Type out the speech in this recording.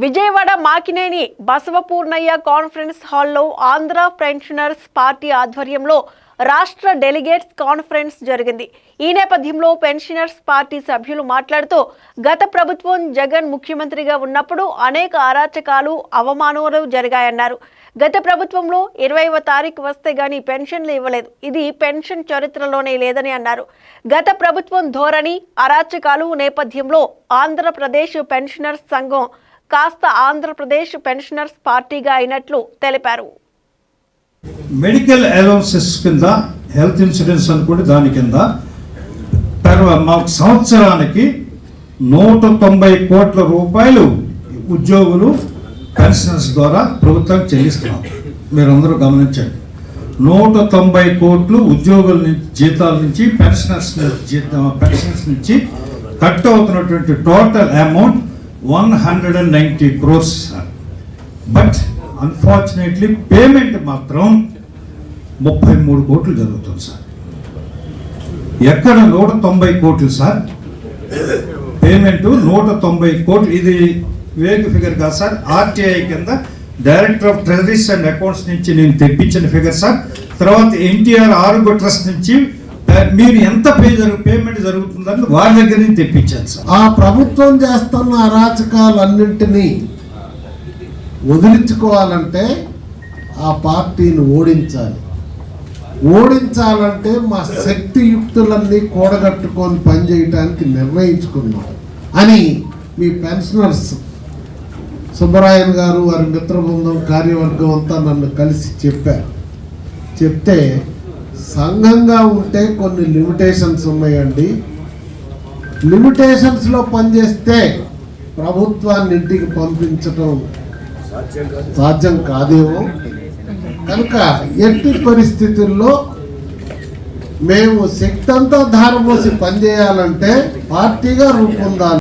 Vijayawada Makineni బసవపూర్ణయ్య conference హాల్లో Andhra pensioners party ఆధ్వర్యంలో రాష్ట్ర డెలిగేట్స్ కాన్ఫరెన్స్ జరిగింది. ఈ నేపథ్యంలో పెన్షనర్స్ పార్టీ సభ్యులు మాట్లాడుతూ గత ప్రభుత్వం జగన్ ముఖ్యమంత్రిగా ఉన్నప్పుడు అనేక అరాచకాలు, అవమానాలు జరిగాయన్నారు. గత ప్రభుత్వంలో 20వ తారీఖు వస్తే గానీ పెన్షన్లు ఇవ్వలేదు. ఇది పెన్షన్ చరిత్రలోనే లేదని అన్నారు. గత ప్రభుత్వం ధోరణి, అరాచకాలు నేపథ్యంలో ఆంధ్రప్రదేశ్ పెన్షనర్స్ సంఘం కాస్త ఆంధ్రప్రదేశ్ పెన్షనర్స్ పార్టీగా అయినట్లు తెలిపారు. మెడికల్ అలవెన్సెస్ కింద హెల్త్ ఇన్సూరెన్స్ అనుకోండి, దాని కింద మాకు సంవత్సరానికి 190 కోట్ల రూపాయలు ఉద్యోగులు పెన్షనర్స్ ద్వారా ప్రభుత్వం చెల్లిస్తున్నాం. మీరందరూ గమనించండి, 190 కోట్లు ఉద్యోగుల నుంచి జీతాల నుంచి పెన్షనర్స్ నుంచి కట్ అవుతున్నటువంటి total amount 190 crores. But unfortunately payment మాత్రం 33 కోట్లు జరుగుతుంది సార్. ఎక్కడ 190 కోట్లు సార్ పేమెంట్? 190 కోట్లు. ఇది వేగ్ ఫిగర్ కాదు సార్, ఆర్టీఐ కింద director of treasuries and accounts నుంచి నేను తెప్పించిన ఫిగర్ సార్. తర్వాత ఎన్టీఆర్ ఆరోగ్య ట్రస్ట్ నుంచి మీరు ఎంత పేమెంట్ జరుగుతుందని వారి దగ్గర నుంచి తెప్పించాను సార్. ఆ ప్రభుత్వం చేస్తున్న అరాచకాలన్నింటినీ వదిలించుకోవాలంటే ఆ పార్టీని ఓడించాలంటే మా శక్తియుక్తులన్నీ కూడగట్టుకొని పనిచేయటానికి నిర్ణయించుకున్నాం అని మీ పెన్షనర్స్ సుబ్బరాయన్ గారు, వారి మిత్ర బృందం, కార్యవర్గం అంతా నన్ను కలిసి చెప్తే సంఘంగా ఉంటే కొన్ని లిమిటేషన్స్ ఉన్నాయండి, లిమిటేషన్స్లో పనిచేస్తే ప్రభుత్వాన్ని ఇంటికి పంపించడం సాధ్యం కాదేమో, కనుక ఎట్టి పరిస్థితుల్లో మేము శక్తి అంతా ధారపోసి పనిచేయాలంటే పార్టీగా రూపొందాలి.